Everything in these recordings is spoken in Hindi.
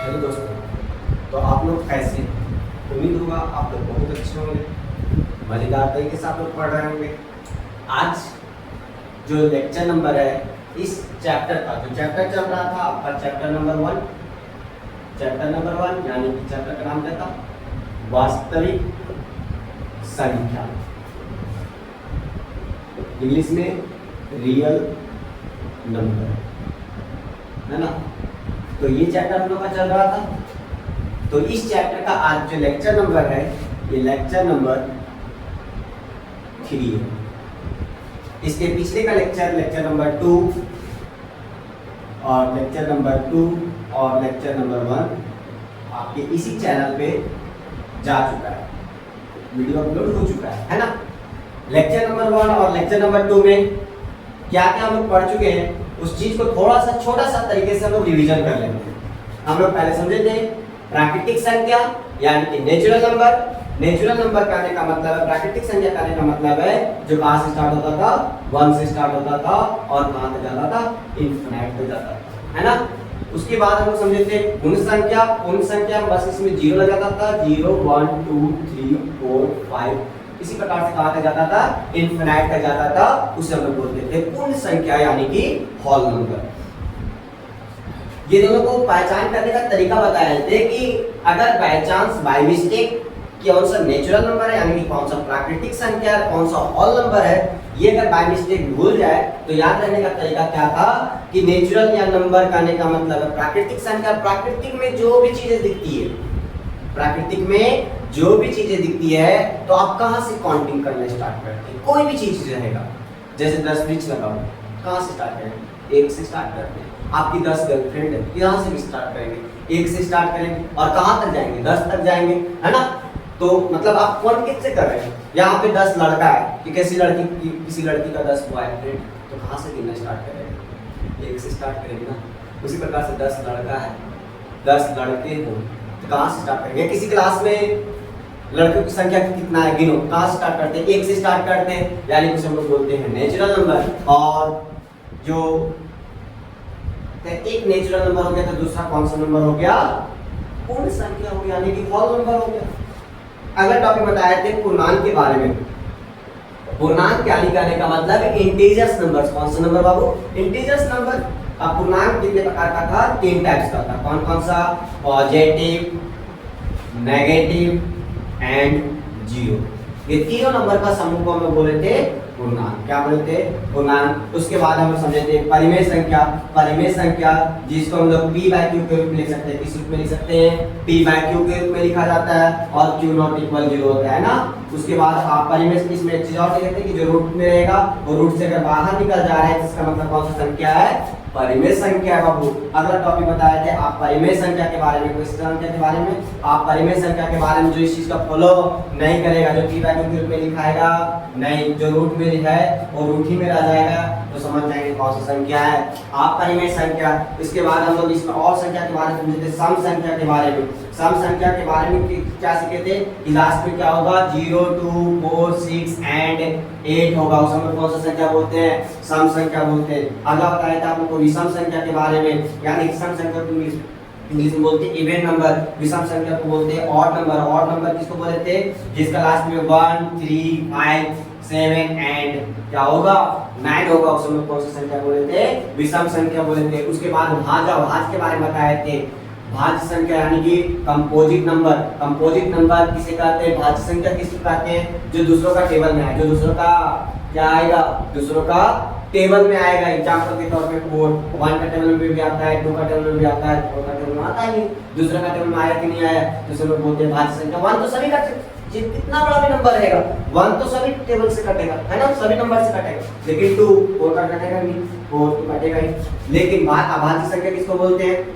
हेलो दोस्तों, तो आप लोग कैसे हैं? उम्मीद होगा आप लोग बहुत अच्छे होंगे, मज़ेदार तरीके से आप लोग पढ़ रहे होंगे। आज जो लेक्चर नंबर है इस चैप्टर का, जो चैप्टर चल रहा था आपका चैप्टर नंबर 1 यानी कि चैप्टर का नाम क्या था? वास्तविक संख्या, इंग्लिश में रियल नंबर, है ना। तो ये चैप्टर हम लोग का चल रहा था। तो इस चैप्टर का आज जो लेक्चर नंबर है ये लेक्चर नंबर 3 है। इसके पिछले का लेक्चर नंबर 2 और लेक्चर नंबर 2 और लेक्चर नंबर 1 आपके इसी चैनल पे जा चुका है, वीडियो अपलोड हो चुका है ना। लेक्चर नंबर 1 और लेक्चर नंबर 2 में क्या क्या हम लोग पढ़ चुके हैं उस चीज को थोड़ा सा छोटा सा तरीके से हम लोग रिवीजन कर लेंगे। हम लोग पहले समझे थे प्राकृतिक संख्या यानी कि नेचुरल नंबर। नेचुरल नंबर कहने का मतलब है, प्राकृतिक संख्या कहने का मतलब है जो कहाँ से स्टार्ट होता था? 1 से स्टार्ट होता था और कहाँ तक जाता था? इनफिनाइट तक जाता था, है ना। उसके बाद हम लोग समझे थे पूर्ण संख्या। पूर्ण संख्या बस इसमें 0 लग जाता था, 0 1 2 3 4 5 इसी प्रकार से कहाँ तक जाता था? इनफिनाइट तक जाता था। उसे हम लोग बोलते थे पूर्ण संख्या यानी कि होल नंबर। ये दोनों को पहचान करने का तरीका बताया थे कि अगर बाय चांस बाय मिस्टेक कौन सा नेचुरल नंबर है यानी कि कौन सा प्राकृतिक संख्या है, कौन सा होल नंबर है, ये अगर बाय मिस्टेक भूल जाए तो याद रखने का तरीका क्या था कि नेचुरल या नंबर कहने का मतलब है प्राकृतिक संख्या। प्राकृतिक में जो भी चीजें दिखती है, प्राकृतिक में जो भी चीजें दिखती है तो आप कहाँ से काउंटिंग करना स्टार्ट करते हैं? कोई भी चीज रहेगा, जैसे 10 वृक्ष लगाओ, कहाँ से स्टार्ट करेंगे? 1 से स्टार्ट करते हैं। आपकी 10 गर्लफ्रेंड है, यहाँ से भी स्टार्ट करेंगे, 1 से स्टार्ट करेंगे और कहाँ तक जाएंगे? 10 तक जाएंगे, है ना। तो मतलब आप कौन किससे कर रहे हैं? यहाँ पे 10 लड़का है कि किसी लड़की का 10 बॉयफ्रेंड, तो कहाँ से गिनना स्टार्ट करेंगे? 1 से स्टार्ट करेंगे ना। उसी प्रकार से 10 लड़का है, 10 लड़के हो, तो कहाँ से स्टार्ट करेंगे? किसी क्लास में लड़कों की संख्या कितना है गिनो, कहाँ से स्टार्ट करते हैं? 1 से स्टार्ट करते हैं, यानी उसे हम लोग बोलते हैं नेचुरल नंबर। और जो एक नेचुरल नंबर हो गया तो दूसरा कौन सा नंबर हो गया? पूर्ण संख्या हो गया यानी कि होल नंबर हो गया। अगला टॉपिक बताए थे पूर्णांक के बारे में। पूर्णांक यानी कहने का मतलब है इंटीजर्स नंबर्स। कौन सा नंबर बाबू? Integers number. अब पूर्णांक कितने प्रकार का था? 3 टाइप्स का था। कौन कौन सा? Positive, negative and zero. ये तीनों नंबर का समूह को हम लोग बोले थे पूर्णांक। क्या बोले थे? पूर्णांक। उसके बाद हम लोग समझे थे परिमेय संख्या। परिमेय संख्या जिसको हम लोग p बाय q के रूप में लिख सकते हैं। किस रूप में लिख सकते हैं? p बाय q के रूप में लिखा जाता है और q नॉट इक्वल 0 होता है ना। उसके बाद आप परिमेय इसमें एक चीज और लिख सकते हैं कि जो रूट में रहेगा वो रूट से अगर बाहर निकल जा रहा है इसका मतलब कौन सा संख्या है? परिमेय संख्या है बाबू। अगला टॉपिक बताए थे आप परिमेय संख्या के बारे में। किस संख्या के बारे में? आप परिमेय संख्या के बारे में जो इस चीज का फॉलो नहीं करेगा, जो p बाय q के रूप में लिखाएगा नहीं, जो रूट में है वो रूट ही में रह जाएगा, तो समझ जाएंगे कौन सा संख्या है। आप परिमेय संख्या। इसके बाद हम लोग इसमें और संख्या के बारे में समझे थे, सम संख्या के बारे में। सम संख्या के बारे में क्या सीखे थे कि लास्ट में क्या होगा? 0 2 4 6 एंड 8 होगा, उस हम कौन सा संख्या बोलते हैं? सम संख्या बोलते हैं। अगला बताया था आप लोग को विषम संख्या के बारे में, यानी सम संख्या को इंग्लिश में बोलते हैं इवन नंबर, विषम संख्या को बोलते हैं ऑड नंबर। ऑड नंबर किसको बोले थे? जिसका लास्ट में 1 3 5 7 एंड क्या होगा? 9 होगा, उस हम कौन सी संख्या बोले थे? विषम संख्या बोले थे। उसके बाद भाज्य के बारे में बताए थे। भाज्य संख्या यानी कि कंपोजिट नंबर। कंपोजिट नंबर किसे कहते हैं? भाज्य संख्या किसे कहते हैं? जो दूसरों का टेबल में आए, जो दूसरों का क्या आएगा? दूसरों का टेबल में आएगा। एग्जांपल के तौर पे 1 का टेबल में भी आता है, 2 का टेबल में भी आता है, 4 का टेबल में आता ही नहीं। दूसरा का टेबल में आया कि नहीं आया, तो सब लोग बोलते हैं भाज्य संख्या। 1 तो सभी का, जितना बड़ा भी नंबर रहेगा 1 तो सभी टेबल से कटेगा, है ना, सभी नंबर से कटेगा। लेकिन 2 4 का कटेगा नहीं, 4 तो कटेगा ही। लेकिन अभाज्य संख्या किसको बोलते हैं?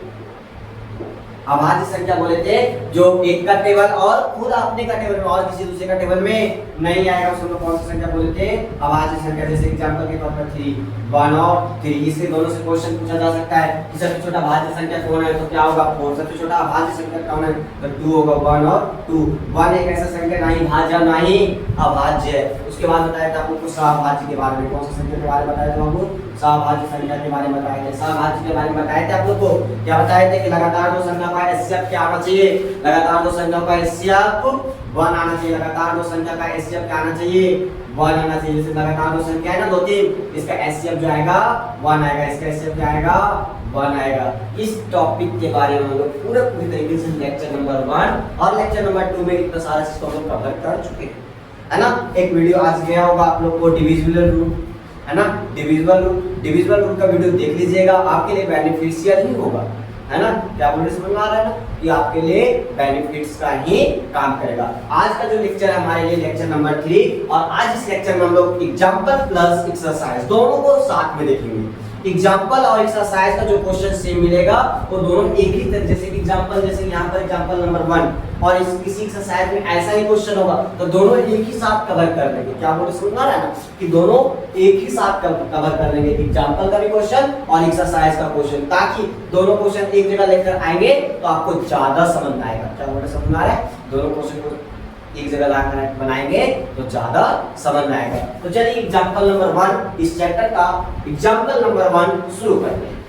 अभाज्य संख्या बोले थे जो एक का टेबल और खुद अपने का टेबल में और किसी दूसरे का टेबल में नहीं आएगा, उसको कौन सी संख्या बोले थे? अभाज्य संख्या। जैसे एग्जांपल के तौर पर 3 1 और 3, इससे दोनों से क्वेश्चन पूछा जा सकता है कि सबसे छोटा भाज्य संख्या कौन है, तो क्या होगा? 4। सबसे छोटा अभाज्य संख्या कौन है, तो 2 होगा। 1 और 2। 1 एक ऐसा संख्या नहीं भाज्य नहीं अभाज्य है। उसके बाद बताया था आपको सहभाज्य के बारे में, कौन सी संख्या के बारे में बताया था आपको, सहभाज्य संख्या के बारे में बताए थे। सहभाज्य के बारे में बताए थे आप लोग को, क्या बताए थे कि लगातार दो संख्या का एचसीएफ क्या आना चाहिए, लगातार दो संख्या का एचसीएफ 1 आना चाहिए, लगातार दो संख्या का एचसीएफ क्या आना चाहिए, 1 आना चाहिए। जैसे लगातार दो संख्या है ना 2 3, इसका एचसीएफ जो आएगा 1 आएगा, इसका एचसीएफ क्या आएगा 1 आएगा। इस टॉपिक के बारे में हम लोग पूरी तरीके से लेक्चर नंबर 1 और लेक्चर नंबर 2 में इतना सारा चीज को हम कवर कर चुके हैं, है ना। एक वीडियो आज गया होगा आप लोग को डिविजिबल रूट, है ना, डिविजिबल रूट का वीडियो देख लीजिएगा, आपके लिए बेनिफिशियल ही होगा, है ना। क्या बोलने समझ में आ रहा है ना, ये आपके लिए बेनिफिट्स का ही काम करेगा। आज का जो लेक्चर है हमारे लिए लेक्चर नंबर 3, और आज इस लेक्चर में हम लोग एग्जांपल प्लस एक्सरसाइज दोनों को साथ में देखेंगे। एग्जांपल और एक्सरसाइज का जो क्वेश्चन सेम मिलेगा वो दोनों एक ही तरह, जैसे कि एग्जांपल, जैसे यहाँ पर एग्जांपल नंबर 1 और इसी एक्सरसाइज में ऐसा ही क्वेश्चन होगा, तो दोनों एक ही साथ कवर कर लेंगे। क्या बोले समझ आ रहा है ना, कि दोनों एक ही साथ कवर कर लेंगे, एग्जांपल का भी क्वेश्चन और एक्सरसाइज का क्वेश्चन, ताकि दोनों क्वेश्चन एक जगह लेकर आएंगे तो आपको ज्यादा समझ में आएगा। क्या बोले समझ आ रहा है, दोनों क्वेश्चन को एक जगह लाकर बनाएंगे तो ज्यादा समझ में आएगा। तो चलिए एग्जांपल नंबर 1, इस चैप्टर का एग्जांपल नंबर 1 शुरू करते हैं।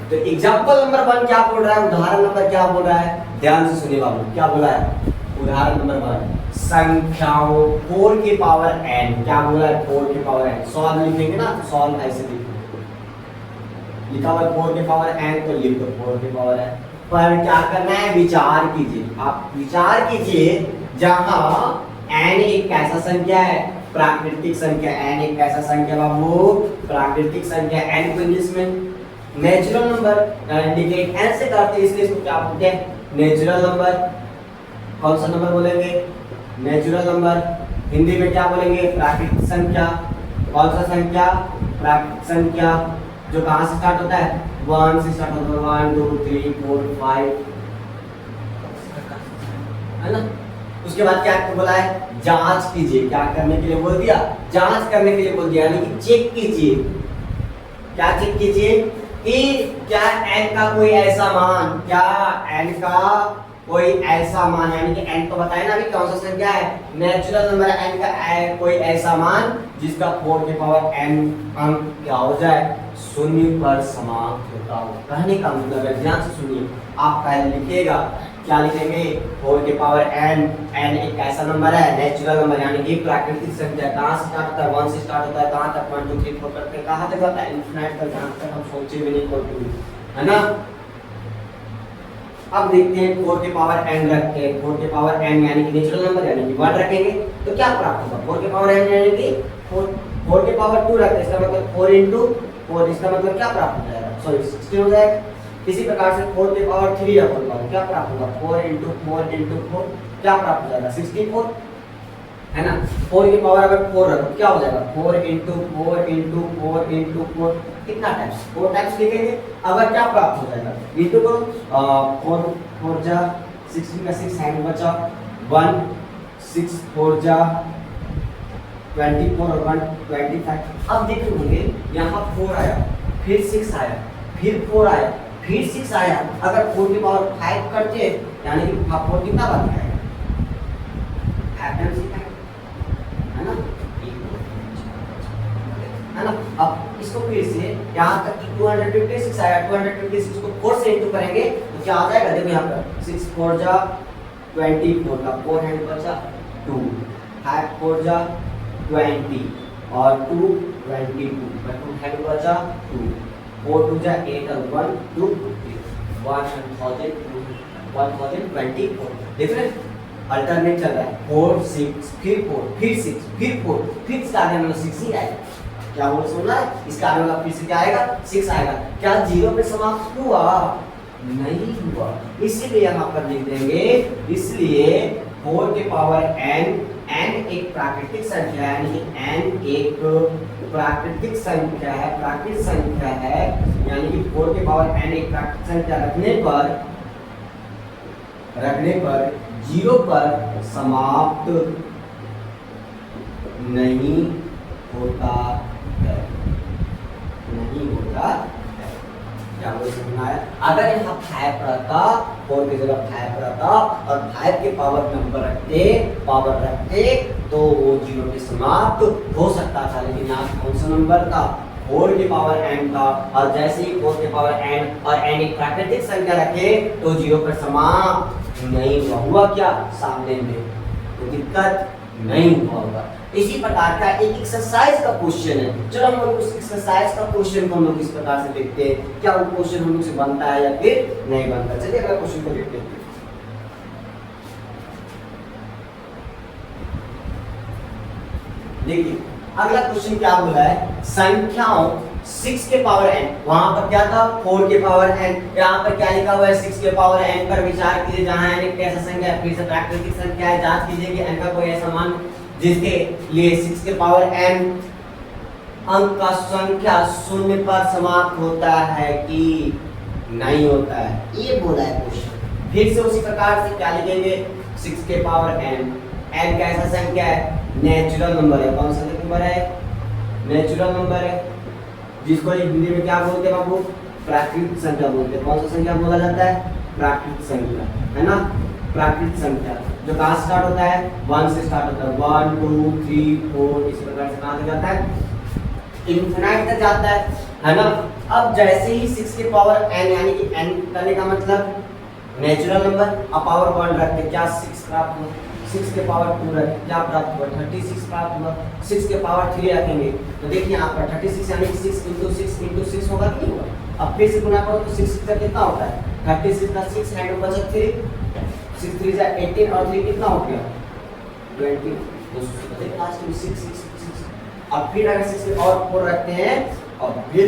तो एग्जांपल नंबर 1 क्या बोल रहा है, उदाहरण नंबर क्या बोल रहा है, ध्यान से सुनिए बाबू, क्या बोला है उदाहरण नंबर 1, संख्याओं 4 की पावर n, क्या बोला है 4 की पावर n, सॉल्व लिखेंगे ना, सॉल्व ऐसे लिखा हुआ 4 की पावर n, तो लिख दो 4 की पावर n। पर क्या करना है, विचार कीजिए, आप विचार कीजिए, जहां n एक कैसा संख्या है, प्राकृतिक संख्या, n एक कैसा संख्या बाबू, प्राकृतिक संख्या, n को इंग्लिश में नेचुरल नंबर इंडिकेट n से करते हैं, इसलिए इसको क्या बोलते हैं, नेचुरल नंबर। कौन सा नंबर बोलेंगे, नेचुरल नंबर। हिंदी में क्या बोलेंगे, प्राकृतिक संख्या। कौन सा संख्या, प्राकृतिक संख्या, जो कहां से स्टार्ट होता है, 1 से स्टार्ट होता है, 1 2 3 4 5, है ना। उसके बाद क्या बोला है, जांच कीजिए, क्या करने के लिए बोल दिया, जांच करने के लिए बोल दिया, यानी कि चेक कीजिए। क्या चेक कीजिए कि क्या n का कोई ऐसा मान, क्या n का कोई ऐसा मान, यानी कि n तो बताए ना अभी कौन सा संख्या है, नेचुरल नंबर n का कोई ऐसा मान जिसका 4 की पावर n अंक क्या हो जाए, शून्य पर समाप्त होता हो। कहने का मतलब है, ध्यान से सुनिए, आप पहले लिखिएगा, क्या लिखेंगे, 4 की पावर n, n एक ऐसा नंबर है, नेचुरल नंबर यानी कि प्राकृतिक संख्या, कहां से स्टार्ट होता है, 1 से स्टार्ट होता है, कहां तक 1 2 3 4 करके कहां तक जाता है, इनफिनिट तक, जहां तक हम सोचे भी नहीं कोई, है ना। अब देखते हैं 4 की पावर n रखते हैं, 4 की पावर n यानी कि नेचुरल नंबर यानी कि 1 रखेंगे तो क्या प्राप्त होगा, 4 की पावर n यानी कि 4 की पावर 2 रखते हैं, इसका मतलब 4 into 4, इसका मतलब क्या प्राप्त हो जाएगा, सॉरी 16 हो जाएगा। इसी प्रकार से 4 की पावर 3 अपन पावर क्या प्राप्त होगा, 4 into 4 क्या प्राप्त हो जाएगा, 64, है ना। 4 की पावर अगर 4 रखो क्या हो जाएगा, 4 into 4 कितना टाइम्स, 4 टाइम्स लिखेंगे, अगर क्या प्राप्त हो जाएगा, इंटू करो, 4 4 जा 16 का 6 हैंड बचा 1, 6 4 जा 24 और 1 25। अब देखेंगे यहाँ 4 आया, फिर 6 आया, फिर 4 आया, फिर 6 आया, अगर 4 की पावर 5 करते यानी कि 4 कितना बार आएगा, 5 टाइम्स है ना, है ना। अब इसको फिर से यहाँ तक 256 आया, 256 को 4 से इंटू करेंगे तो क्या आ जाएगा, देखो यहाँ पर 6 4 जा 24 का 4 हैंड बचा 2, 5 4 जा 20 और 2 22 का 2 हैंड बचा 2, 4 2 जा 8 और 1 2 1024। डिफरेंट अल्टरनेट चल रहा है, 4 6 फिर 4 फिर 6 फिर 4 फिर इसका आगे मतलब 6 ही आएगा। क्या बोल सुनना है, इसका आगे वाला फिर से क्या आएगा, 6 आएगा। क्या 0 पे समाप्त हुआ, नहीं हुआ, इसीलिए यहाँ पर लिख देंगे, इसलिए 4 के पावर n, n एक प्राकृतिक संख्या है, यानी कि n एक प्राकृतिक संख्या है, प्राकृतिक संख्या है, यानी कि 4 के पावर n एक प्राकृतिक संख्या रखने पर जीरो पर समाप्त नहीं होता है, नहीं होता है। क्या बोल सकना है? अगर यहाँ 5 रहता, 4 की जगह 5 रहता और 5 के पावर नंबर रखते तो वो जीरो पे समाप्त हो सकता था, लेकिन यहाँ कौन सा नंबर था? 4 के पावर n था, और जैसे ही 4 के पावर n और n एक प्राकृतिक संख्या रखे तो जीरो पर समाप्त नहीं हुआ। हुआ क्या? सामने में तो दिक्कत नहीं हुआ होगा। इसी प्रकार का एक एक्सरसाइज का क्वेश्चन है। चलो हम लोग उस एक्सरसाइज का क्वेश्चन को हम लोग इस प्रकार से देखते हैं, क्या वो क्वेश्चन हम लोग से बनता है या फिर नहीं बनता। चलिए अगला क्वेश्चन को देखते हैं। देखिए अगला क्वेश्चन क्या बोला है? संख्याओं 6 के पावर n, वहां पर क्या था? 4 के पावर n, यहाँ पर क्या लिखा हुआ है? 6 के पावर n पर विचार कीजिए, जहां n एक कैसा संख्या है? फिर से प्राकृतिक संख्या है। जांच कीजिए कि n का कोई ऐसा मान जिसके लिए 6 के पावर n अंक का संख्या शून्य पर समाप्त होता है कि नहीं होता है, ये बोला है क्वेश्चन। फिर से उसी प्रकार से क्या लिखेंगे? 6 के पावर n, n कैसा संख्या है? नेचुरल नंबर है। कौन सा नंबर है? नेचुरल नंबर है, जिसको हिंदी में क्या बोलते हैं बाबू? प्राकृतिक संख्या बोलते हैं। कौन सा संख्या बोला जाता है? प्राकृतिक संख्या, है ना? प्राकृतिक संख्या जो कहाँ स्टार्ट होता है? 1 से स्टार्ट होता है। 1 2 3 4 इस प्रकार से कहाँ तक जाता है? इन्फिनाइट तक जाता है ना? अब जैसे ही 6 के पावर n, यानी कि n करने का मतलब नेचुरल नंबर, अब पावर 1 रखते क्या 6 प्राप्त हुआ? 6 के पावर 2 रखें क्या प्राप्त हुआ? 36 प्राप्त हुआ। 6 के पावर 3 रखेंगे तो देखिए यहाँ पर 36 यानी कि 6 × 6 × 6 होगा कि नहीं होगा? अब फिर से गुना करो तो 6 का कितना होता है? 36 + 6 है, बचा 3, 6 3 जा 18 और 3 कितना हो गया? 20। तो लास्ट में 6 6 6। अब फिर अगर 6 के पावर 4 रखते हैं और फिर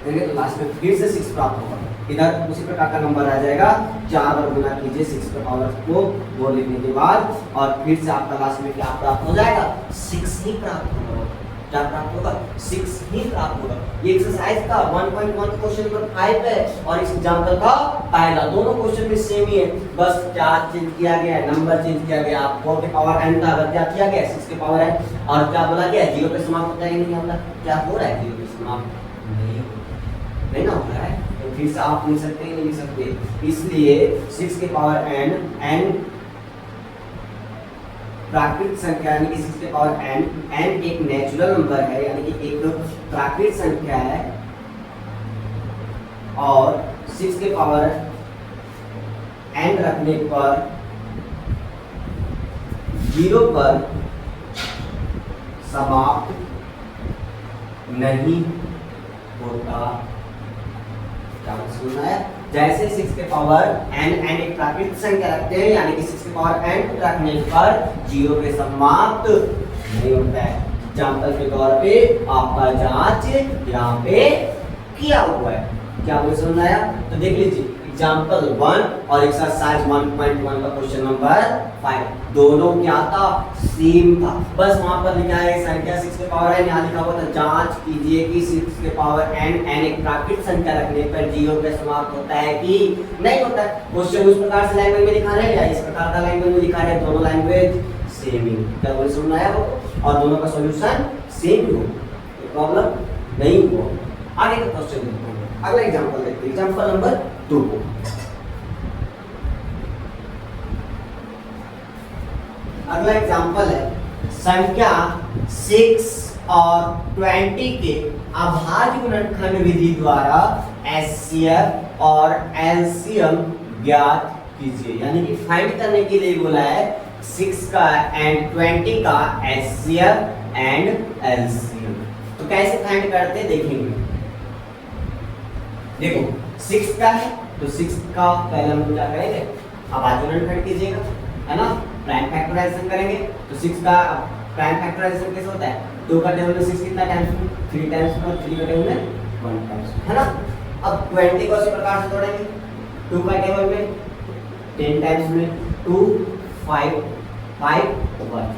देंगे तो लास्ट में फिर से 6 प्राप्त होगा। इधर उसी प्रकार का नंबर आ जाएगा। 4 बार गुना कीजिए 6 के पावर को 4 लिखने के बाद, और फिर से आपका लास्ट में क्या प्राप्त हो जाएगा? 6 ही प्राप्त होगा। क्या प्राप्त होगा? 6 ही प्राप्त होगा। ये एक्सरसाइज का 1.1 क्वेश्चन नंबर 5 है और इस एग्जांपल का पहला। दोनों क्वेश्चन में सेम ही है, बस क्या चेंज किया गया है? नंबर चेंज किया गया। 4 के पावर n था, अगर क्या किया गया? 6 के पावर n, और क्या बोला गया? 0 पे समाप्त होता है नहीं होता? क्या हो रहा है? 0 पे समाप्त नहीं ना हो रहा है, तो फिर से आप लिख सकते हैं नहीं लिख सकते। इसलिए 6 के पावर n प्राकृतिक संख्या यानी कि 6 के पावर n एक नेचुरल नंबर है, यानी कि एक प्राकृतिक संख्या है, और 6 के पावर n रखने पर 0 पर समाप्त नहीं होता। क्या सुना है? जैसे 6 के पावर n एक प्राकृतिक संख्या रखते हैं, यानी कि 6 के पावर n रखने पर 0 पे समाप्त नहीं होता है। एग्जाम्पल के तौर पे आपका जांच यहाँ पे किया हुआ है। क्या मुझे समझ आया? तो देख लीजिए एग्जाम्पल 1 और एक्सरसाइज 1.1 का क्वेश्चन नंबर 5 दोनों क्या था? सेम था, बस वहां पर लिखा है संख्या 6 के पावर n, यहाँ लिखा हुआ था जांच कीजिए कि 6 के पावर n एक प्राकृतिक संख्या रखने पर 0 पे समाप्त होता है कि नहीं होता है। क्वेश्चन उस प्रकार से लैंग्वेज में लिखा है या इस प्रकार का लैंग्वेज में लिखा है? दोनों लैंग्वेज सेम ही। क्या बोले समझ आया वो? और दोनों का सॉल्यूशन सेम ही हो, प्रॉब्लम नहीं हो। आगे का क्वेश्चन देखते हैं। अगला एग्जांपल देखते हैं, एग्जांपल नंबर 2 को। अगला एग्जांपल है संख्या 6 और 20 के अभाज्य गुणनखंड विधि द्वारा एचसीएफ और एलसीएम ज्ञात कीजिए। यानी कि फाइंड करने के लिए बोला है 6 का एंड 20 का एचसीएफ एंड एलसीएम। तो कैसे फाइंड करते देखेंगे। देखो 6 का है तो 6 का पहला हम क्या करेंगे? अभाज्य गुणनखंड कीजिएगा, है ना? प्राइम फैक्टराइजेशन करेंगे तो 6 का प्राइम फैक्टराइजेशन कैसे होता है? 2 का टेबल में 6 कितना टाइम्स? 3 टाइम्स, और 3 का टेबल में 1 टाइम्स, है ना? अब 20 को इसी प्रकार से तोड़ेंगे। 2 का टेबल में 10 टाइम्स में 2 5 5 1।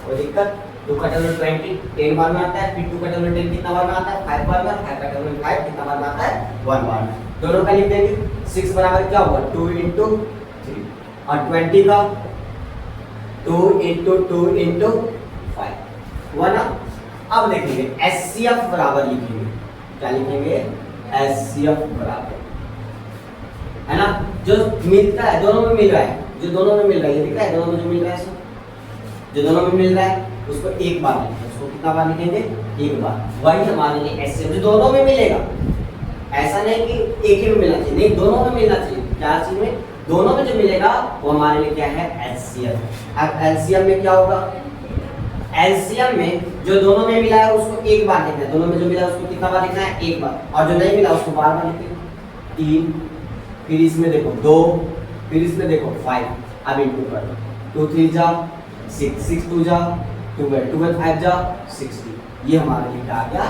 कोई दिक्कत? 2 का टेबल 20 10 बार में आता है, फिर 2 का टेबल 10 कितना बार में आता है? 5 बार में। 5 का टेबल 5 कितना बार में आता है? 1 बार में। दोनों का लिख देंगे। 6 बराबर क्या होगा? 2 × 3। और 20 का 2 इंटू 2 इंटू 5 हुआ ना। अब देखेंगे HCF बराबर लिखेंगे, क्या लिखेंगे, HCF बराबर, है ना, जो मिलता है दोनों में मिल रहा है, जो दोनों में मिल रहा है, ये दिख रहा है दोनों में जो मिल रहा है, जो दोनों में मिल रहा है उसको एक बार लिखेंगे, उसको कितना बार लिखेंगे, एक बार। वही हमारे लिए HCF जो दोनों में मिलेगा, ऐसा नहीं कि एक ही में मिलना चाहिए, नहीं दोनों में मिलना चाहिए। क्या चीज में, दोनों में जो मिलेगा वो हमारे लिए क्या है, HCF। अब LCM में क्या होगा, LCM में जो दोनों में मिला है उसको एक बार लिखना है, दोनों में जो मिला है उसको कितना बार लिखना है, एक बार, और जो नहीं मिला उसको बार बार लिखेंगे। 3, फिर इसमें देखो 2, फिर इसमें देखो 5, अब इनटू कर 2 3 जा 6, 6 2 जा 12, 12 5 जा 60, ये हमारे लिए क्या आ गया,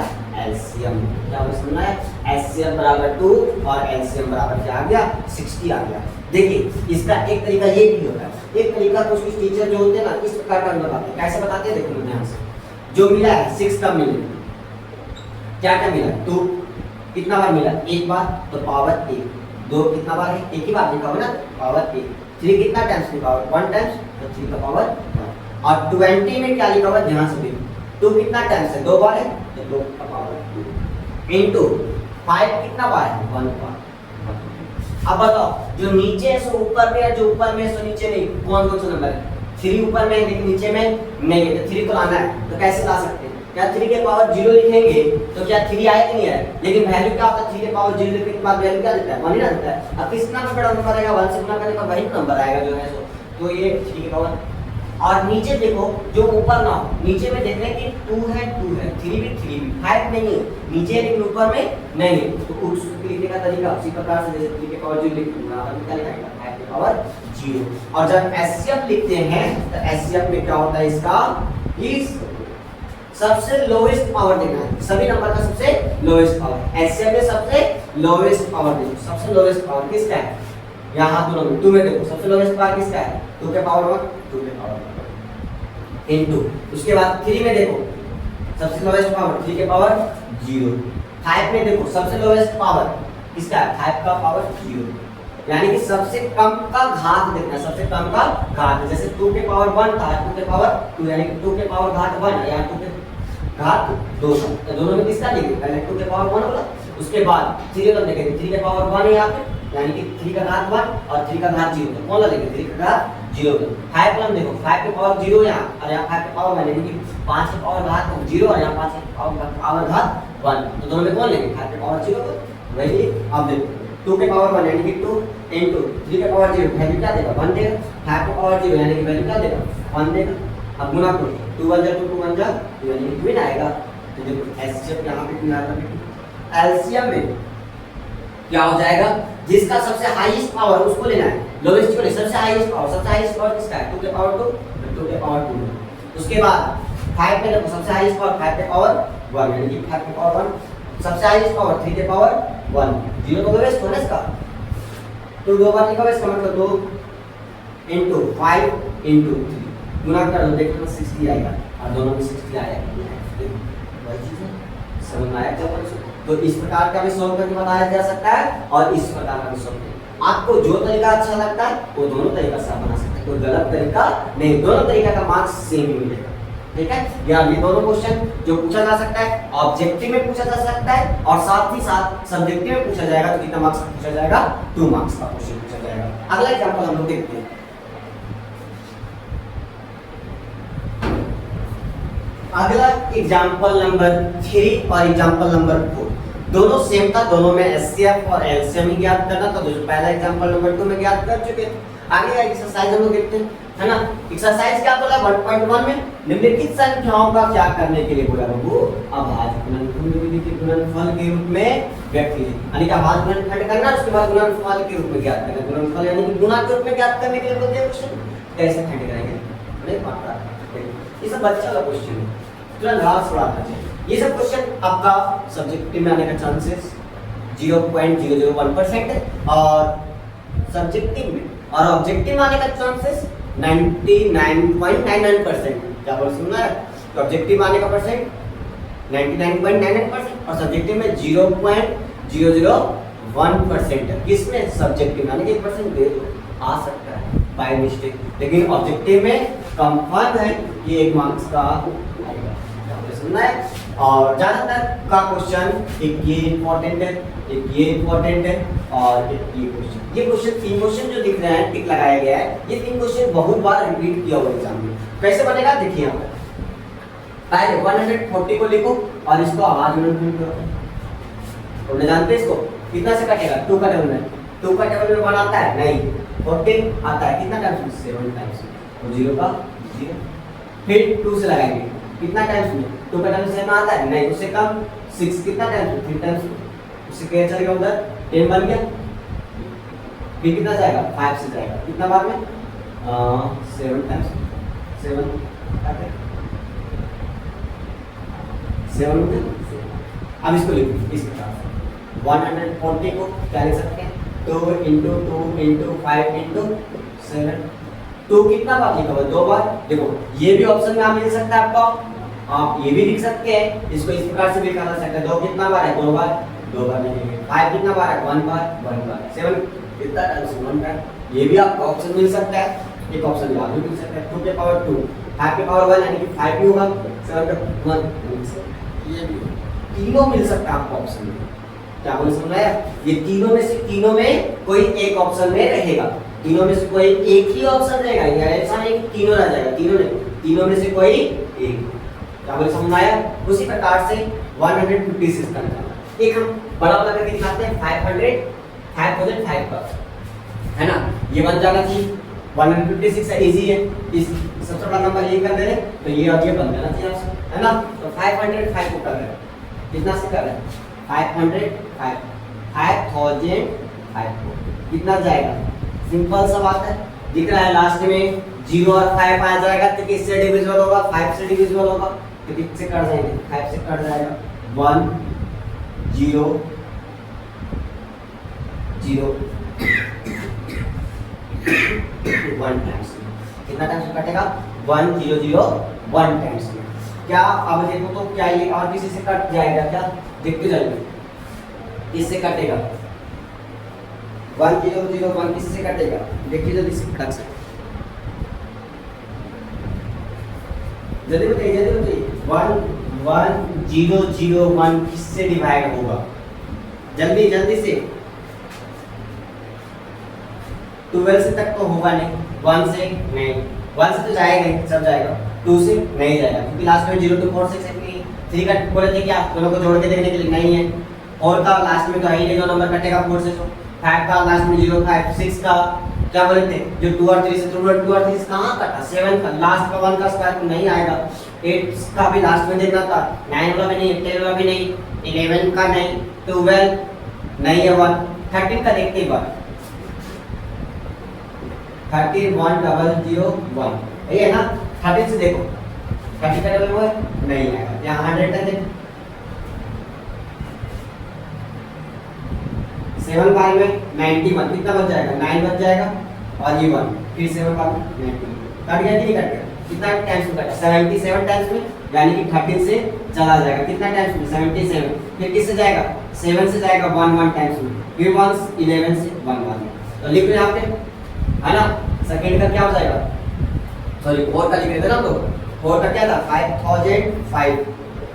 LCM। क्या हमें समझना है, HCF बराबर 2 और LCM बराबर क्या आ गया, 60 आ गया। देखिए इसका एक तरीका ये भी होता है, एक तरीका कुछ कुछ टीचर जो होते हैं ना इस प्रकार का बताते हैं, कैसे बताते हैं, देखो ध्यान से, जो मिला है 6 का मिले, क्या क्या मिला, 2 कितना बार मिला, एक बार, तो पावर 1, 2 कितना बार है, एक ही बार लिखा हुआ ना, पावर 1, 3 कितना टाइम्स लिखा हुआ, 1 टाइम्स, तो 3 का पावर 1, और 20 में क्या लिखा हुआ, ध्यान से देखो, 2 कितना टाइम्स है, 2 बार है, तो 2 का पावर 2, इनटू 5 कितना बार है, 1 बार। अब बताओ जो नीचे है सो ऊपर में है, जो ऊपर में है सो नीचे नहीं, कौन कौन सा नंबर है, 3 ऊपर में है लेकिन नीचे में नहीं है, तो 3 को लाना है, तो कैसे ला सकते हैं, क्या 3 के पावर 0 लिखेंगे तो क्या 3 आया कि नहीं आया, लेकिन वैल्यू क्या होता है, 3 के पावर 0 लिखने के बाद वैल्यू क्या देता है, 1 ही ना देता है। अब कितना में बड़ा नंबर आएगा, 1 से गुना करने पर वही नंबर आएगा जो है, तो ये 3 के पावर। और नीचे देखो जो ऊपर ना हो, नीचे में देख रहे हैं कि 2 है 3 भी 5 नहीं है, नीचे है लेकिन ऊपर में नहीं है, तो उस लिखने का तरीका उसी प्रकार से, जैसे 3 के पावर 0 लिखते हैं अब क्या लिखेंगे 5 के पावर 0। और जब HCF लिखते हैं तो HCF में क्या होता है, इसका इस सबसे लोएस्ट पावर देना है, सभी नंबर का सबसे लोएस्ट पावर, HCF में सबसे लोएस्ट पावर देखो, सबसे लोएस्ट पावर किसका है, यहाँ दोनों में 2 में देखो सबसे लोएस्ट पावर किसका है, 2 के पावर 1, 2 के पावर 1 इनटू, उसके बाद 3 में देखो सबसे लोएस्ट पावर 3 के पावर 0, 5 में देखो सबसे लोएस्ट पावर किसका है, 5 का पावर 0, यानी कि सबसे कम का घात देखना है, सबसे कम का घात, जैसे 2 के पावर 1 था 2 के पावर 2, यानी कि 2 के पावर घात 1 है, या 2 के घात 2 था, तो दोनों में किसका लिखेंगे, पहले 2 के पावर 1 होगा, उसके बाद 3 का लिखेंगे 3 के पावर 1 है यहाँ पे, यानी कि 3 का घात 1 और 3 का घात 0, तो कौन लगेगा 3 का घात 0 का। 5 का हम देखो 5 के पावर 0 यहाँ और यहाँ 5 के पावर 1, यानी कि 5 के पावर घात 0 और यहाँ 5 के पावर घात 1, तो दोनों में कौन लेंगे 5 के पावर 0 को, वही। अब देखो 2 के पावर 1 यानी कि 2 इनटू 3 के पावर 0, वैल्यू क्या देगा 1 देगा, 5 के पावर 0 यानी कि वैल्यू क्या देगा 1 देगा। अब गुना करो 2 1 जा 2 2 1 जा, यानी कि 2 आएगा, तो देखो HCF यहाँ पे कितना आएगा, LCM में क्या हो जाएगा, जिसका सबसे हाईएस्ट पावर उसको लेना है, लोएस्ट को नहीं, सबसे हाईएस्ट पावर किसका है, 2 के पावर 2, 2 के पावर 2, उसके बाद 5 में देखो सबसे हाईएस्ट पावर 5 के पावर 1, यानी कि 5 के पावर 1, सबसे हाईएस्ट पावर 3 के पावर 1, 0 तो लोएस्ट होना इसका, तो 2 बार लिखा हुआ इसका मतलब 2 इनटू 5 इनटू 3 गुना कर दो, देखो 60 आएगा, और दोनों में 60 आएगा, वही चीज है, समझ में आया क्या। तो इस प्रकार का भी सॉल्व करके बताया जा सकता है और इस प्रकार का भी सॉल्व, आपको जो तरीका अच्छा लगता है वो दोनों तरीका से आप बना सकते हैं, कोई गलत तरीका नहीं, दोनों तरीका का मार्क्स सेम ही मिलेगा, ठीक है। या ये दोनों क्वेश्चन जो पूछा जा सकता है ऑब्जेक्टिव में पूछा जा सकता है, और साथ ही साथ सब्जेक्टिव में पूछा जाएगा, तो कितना मार्क्स का पूछा जाएगा, 2 मार्क्स का क्वेश्चन पूछा जाएगा। अगला एग्जांपल हम लोग देखते हैं, अगला एग्जांपल नंबर 3 और एग्जांपल नंबर 4 दोनों सेम था, दोनों में HCF और LCM ही ज्ञात करना था, तो जो पहला एग्जांपल नंबर 2 में ज्ञात कर चुके थे। आगे का एक्सरसाइज हम लोग देखते हैं, है ना। एक्सरसाइज क्या बोला 1.1 में निम्नलिखित संख्याओं का क्या करने के लिए बोला बाबू, अभाज्य गुणनफल के रूप में व्यक्त कीजिए, यानी कि अभाज्य गुणनखंड करना, उसके बाद गुणनफल के रूप में ज्ञात करना, गुणनफल यानी कि गुणा के रूप में ज्ञात करने के लिए बोलते हैं क्वेश्चन, कैसे खंड करेंगे, बड़े मात्रा ये सब बच्चा का क्वेश्चन है, तुरंत घास उड़ाना चाहिए। ये सब क्वेश्चन आपका सब्जेक्टिव में आने का चांसेस 0.001% है, और सब्जेक्टिव में और ऑब्जेक्टिव में आने का चांसेस 99.99%। क्या बोल सुनना है, तो ऑब्जेक्टिव में आने का परसेंट 99.99% और सब्जेक्टिव में 0.001% है। किसमें, सब्जेक्टिव में, यानी कि 1% आ सकता है। बाय मिस्टेक, लेकिन ऑब्जेक्टिव में कंफर्म है कि 1 मार्क्स का आएगा। समझना है। और ज्यादातर का क्वेश्चन एक ये इंपॉर्टेंट है, एक ये इंपॉर्टेंट है और एक ये क्वेश्चन। ये क्वेश्चन 3 क्वेश्चन जो दिख रहे हैं टिक लगाया गया है, ये 3 क्वेश्चन बहुत बार रिपीट किया हुआ एग्जाम में। कैसे बनेगा देखिए यहाँ पर, पहले 140 को लिखो और इसको आवाज में प्रिंट करो। तुमने जानते इसको कितना से कटेगा? 2 का टेबल में 2 का टेबल में 1 आता है नहीं, 14 आता है कितना टाइम्स? 7 टाइम्स। तो 0 का 0, फिर 2 से लगाएंगे कितना टाइम्स में? 2 का टाइम्स 7 आता है नहीं, उससे कम 6 कितना टाइम्स? 3 टाइम्स। उससे क्या चलेगा उधर 10 बन गया, फिर कितना जाएगा? 5 से जाएगा कितना बार में? 7 टाइम्स 7 आते हैं 7 में। अब इसको लिखो इस प्रकार से 140 को क्या लिख सकते हैं? 2 × 2 × 5 × 7। 2 कितना बार लिखा हुआ? 2 बार। देखो ये भी ऑप्शन में आप मिल सकता है आपको, आप ये भी लिख सकते हैं, इसको इस प्रकार से भी लिखा जा सकता है। 2 कितना बार है? 2 बार, 2 बार लिखेंगे। 5 कितना बार है? 1 बार, 1 बार। 7 कितना टाइम्स? 1 टाइम। ये भी आपको ऑप्शन मिल सकता है, एक ऑप्शन यहाँ भी मिल सकता है। 2 के पावर 2, 5 के पावर 1 यानी कि 5 भी होगा, 7 का 1, ये भी तीनों मिल सकता है आपको ऑप्शन में। क्या बोले समझ आया? ये तीनों में कोई एक ऑप्शन में रहेगा, तीनों में से कोई एक ही ऑप्शन रहेगा, या ऐसा नहीं कि तीनों रह जाएगा, तीनों में से कोई एक। क्या बोले समझ आया? उसी प्रकार से 156 का निकालना। एक हम बड़ा वाला करके दिखाते हैं, 5005 का है ना, ये बन जाएगा कि 156 इजी है, इस सबसे बड़ा नंबर ये कर दे रहे तो ये और ये बन जाना चाहिए आपसे, है ना। तो 505 को कर रहे हैं, कितना से कर रहे हैं? 5005 को कितना जाएगा? सिंपल सा बात है, दिख रहा है लास्ट में 0 और 5 आ जाएगा तो किससे डिविजिबल होगा? 5 से डिविजिबल होगा, तो किससे कट जाएंगे? 5 से कट जाएगा। 1 0 0 1 टाइम्स में कितना टाइम्स में कटेगा? 1 0 0 1 टाइम्स में। क्या अब देखो तो क्या ये और किसी से कट जाएगा? क्या देखते जाइए, इससे कटेगा 1 0 0 1 किसी से कटेगा? देखिए जल्दी से कट सकते, जल्दी बताइए 1 1 0 0 1 किससे डिवाइड होगा? जल्दी से 12 से तक तो होगा नहीं, 1 से नहीं, 1 से तो जाएगा ही, सब जाएगा, 2 से नहीं जाएगा क्योंकि लास्ट में 0 2 4 6 3 का बोले थे क्या दोनों को जोड़ के देखने के लिए नहीं है, और का लास्ट में तो है ही नहीं, 2 नंबर कटेगा 4 से, 5 का लास्ट में 0 5 6 का क्या बोले थे जो 2 और 3 से 2 और 3 कहाँ कटा? 7 का लास्ट का 1 का स्क्वायर नहीं आएगा, 8 का भी लास्ट में देखना था, 9 वाला भी नहीं, 10 वाला भी नहीं, 11 का नहीं, 12 नहीं है 1, 13 का देखते एक बार 31001 ये है ना, 13 से देखो 30 का टेबल में नहीं आएगा, यहाँ 100 का देखो 7 बार में 91 कितना बच जाएगा? 9 बच जाएगा और ये 1 फिर 7 बार में 90 कट गया कि नहीं कट गया? कितना टाइम्स में कटा? 77 टाइम्स में, यानी कि 13 से चला जाएगा कितना टाइम्स में? 77, फिर किससे जाएगा? 7 से जाएगा 1 टाइम्स में, फिर 1 11 से 1 1 तो लिख लो यहाँ पे, है ना। सेकंड का क्या हो जाएगा? सॉरी 4 का लिख रहे थे ना, तो 4 का क्या था? 5005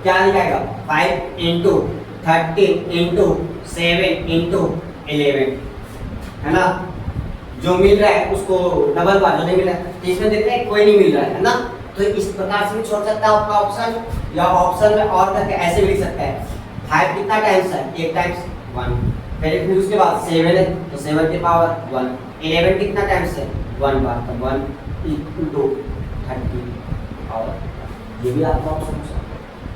क्या लिखाएगा? 5 × 13 × 7 × 11 है ना, जो मिल रहा है उसको डबल बार, जो नहीं मिल रहा है इसमें देखते हैं कोई नहीं मिल रहा है ना, तो इस प्रकार से भी छोड़ सकता है आपका ऑप्शन, या ऑप्शन में और करके ऐसे भी लिख सकता है 5 कितना टाइम्स है? 1 टाइम्स 1, फिर उसके बाद 7 है तो 7 के पावर 1, 11 कितना टाइम्स है? 1 बार, तो 1 × 30 और ये भी आपका ऑप्शन हो सकता है।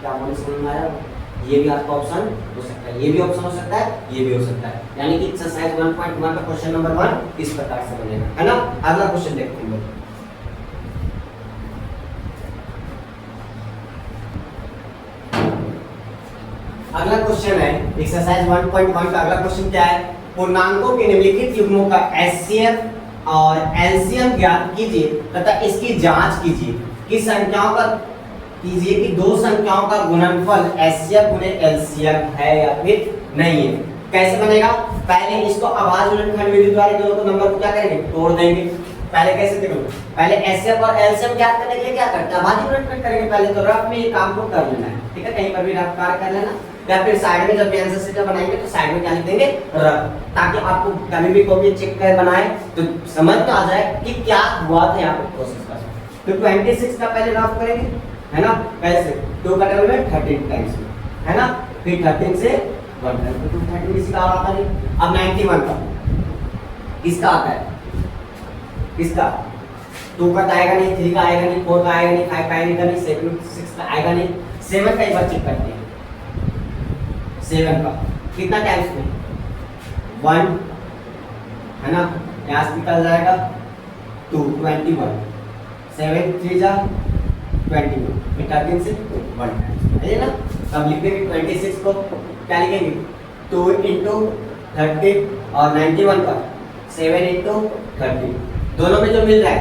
क्या बोले समझ में आया? ये भी आपका ऑप्शन हो सकता है, ये भी ऑप्शन हो सकता है, ये भी हो सकता है, यानी कि एक्सरसाइज 1.1 का क्वेश्चन नंबर 1 इस प्रकार से बनेगा, है ना। अगला क्वेश्चन देखते हैं। अगला क्वेश्चन है एक्सरसाइज 1.1 का अगला क्वेश्चन क्या है? पूर्णांकों के निम्नलिखित युग्मों का एचसीएफ और एलसीएम ज्ञात कीजिए तथा इसकी जांच कीजिए कि संख्याओं का कीजिए कि 2 संख्याओं का गुणनफल एचसीएफ गुणे एलसीएम है या फिर नहीं है। कैसे बनेगा? पहले इसको आवाज गुणनखंड विधि द्वारा दोनों को नंबर को क्या करेंगे? तोड़ देंगे, पहले कैसे देखो, पहले एचसीएफ और एलसीएम ज्ञात करने के लिए क्या करते हैं, अभाज्य गुणनखंड करेंगे पहले, तो रफ में ये काम को कर लेना है, ठीक है, कहीं पर भी रफ कार्य कर लेना, या फिर साइड में जब भी आंसर शीट बनाएंगे तो साइड में क्या लिख देंगे, रफ, ताकि आपको कभी भी कोई चेक कर बनाए तो समझ में आ जाए कि क्या हुआ था यहाँ पे प्रोसेस का। तो 26 का पहले रफ करेंगे, है ना, कैसे 2 का टेबल में 13 टाइम्स में, है ना, फिर 13 से 1 टाइम, तो 13 किसी का आता नहीं। अब 91 का किसका आता है, किसका, 2 का आएगा नहीं, 3 का आएगा नहीं, 4 का आएगा नहीं, 5 का आएगा नहीं, 7 6 का आएगा नहीं, 7 का एक बार चेक करते हैं, 7 का कितना टाइम्स में, 1, है ना, यहाँ से निकल जाएगा 2, 21, 7 3 जा 21, फिर 13 से 1 टाइम्स, है ना। तब लिख देंगे 26 को क्या लिखेंगे, 2 × 30 और 91 का 7 × 30, दोनों में जो मिल रहा है,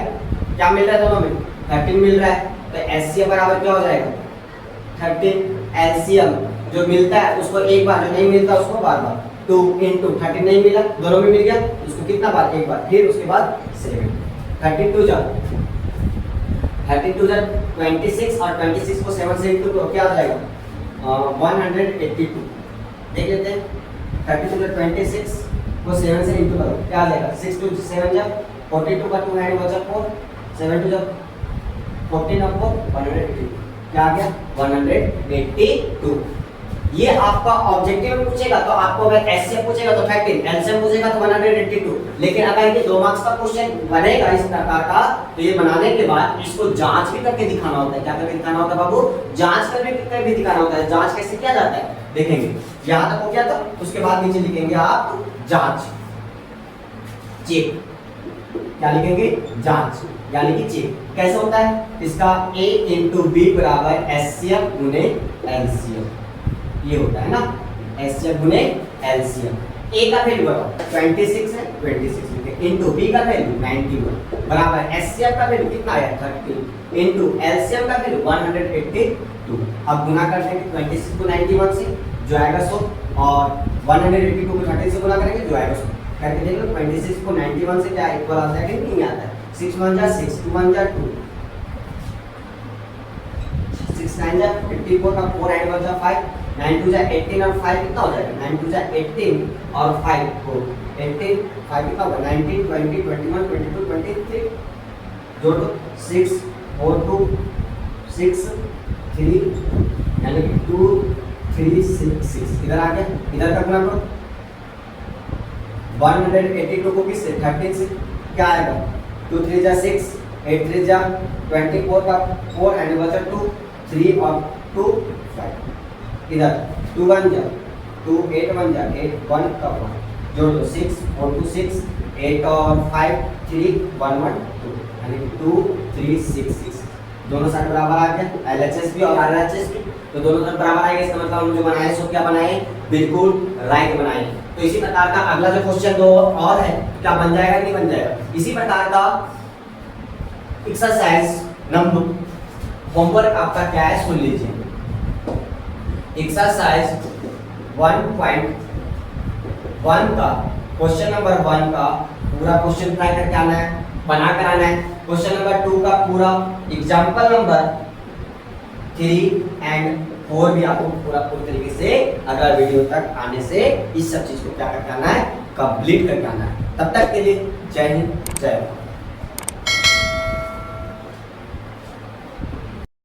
क्या मिल रहा है दोनों में, 13 मिल रहा है, तो एचसीएफ बराबर क्या हो जाएगा, 13 एलसीएम जो मिलता है उसको एक बार, जो नहीं मिलता उसको बार बार, 2 × 13 नहीं मिला, दोनों में मिल गया, उसको कितना बार, एक बार, फिर उसके बाद 7, 32 जा 26 और 26 को 7 से इंटू क्या आ जाएगा, 182, देख लेते हैं, 32 जा 26 को 7 से इंटू करो, क्या आ जाएगा, 6 2 7 जा 42 का 2 हैंड बचा 4, 7 2 जा 14 और 4 182, क्या आ गया 182। ये आपका ऑब्जेक्टिव में पूछेगा तो आपको अगर एचसीएफ पूछेगा तो 13, एलसीएम पूछेगा तो 182, लेकिन अगर ये 2 मार्क्स का क्वेश्चन बनेगा इस प्रकार का, तो ये बनाने के बाद इसको जांच भी करके दिखाना होता है, क्या करके दिखाना होता है बाबू, जांच करके भी दिखाना होता है। जांच कैसे किया जाता है देखेंगे, यहाँ तक हो गया था, उसके बाद नीचे लिखेंगे आप जांच, चेक, क्या लिखेंगे, जांच यानी कि चेक, कैसे होता है, इसका a × b बराबर एचसीएफ गुने एलसीएम, ये होता है ना, एचसीएफ गुने एलसीएम। a का वैल्यू बताओ 26 है, 26 लिखे, इनटू b का वैल्यू 91 बराबर एचसीएफ का वैल्यू कितना आया 30 इनटू एलसीएम का वैल्यू 182। अब गुना कर देंगे 26 को 91 से जो आएगा 100 और 182 को 30 से गुना करेंगे जो आएगा 100, करके देख लो 26 को 91 से क्या इक्वल आ जाएगा, नहीं आता है, 6 1 जा 6 2 1 जा 2 6 9 जा 54 का 4 ऐड बचा 5 9 2 जा 18 और 5 कितना हो जाएगा, 9 2 जा 18 और 5 को 18 5 कितना होगा 19 20 21 22 23 जोड़ दो 6 4 2 6 3 यानी कि 2 3 6 इधर आ गया, इधर का गुना करो 182 को किससे 13 से, क्या आएगा 2 3 जा 6 8 3 जा 24 का 4 एंड बचा 2 3 और 2 5 इधर 2 1 जा 2 8 1 जा 8 1 का 1 जोड़ दो 6 4 2 6 8 और 5 3 1 1 2 यानी 2 3 6 6 दोनों साइड बराबर आ गया, एलएचएस भी और आरएचएस भी, तो दोनों साइड बराबर आएगा, इसका मतलब हम जो बनाए सो क्या बनाए, बिल्कुल राइट बनाए। तो इसी प्रकार का अगला जो क्वेश्चन 2 और है क्या बन जाएगा नहीं बन जाएगा, इसी प्रकार का एक्सरसाइज नंबर होमवर्क आपका क्या है सुन लीजिए। एक्सरसाइज 1.1 का क्वेश्चन नंबर 1 का पूरा क्वेश्चन ट्राई करके आना है, बना कर आना है। क्वेश्चन नंबर 2 का पूरा एग्जांपल नंबर 3 एंड 4 भी आपको पूरा पूरी तरीके से अगर वीडियो तक आने से इस सब चीज को क्या करके आना है, कंप्लीट करके आना है। तब तक के लिए जय हिंद जय भारत।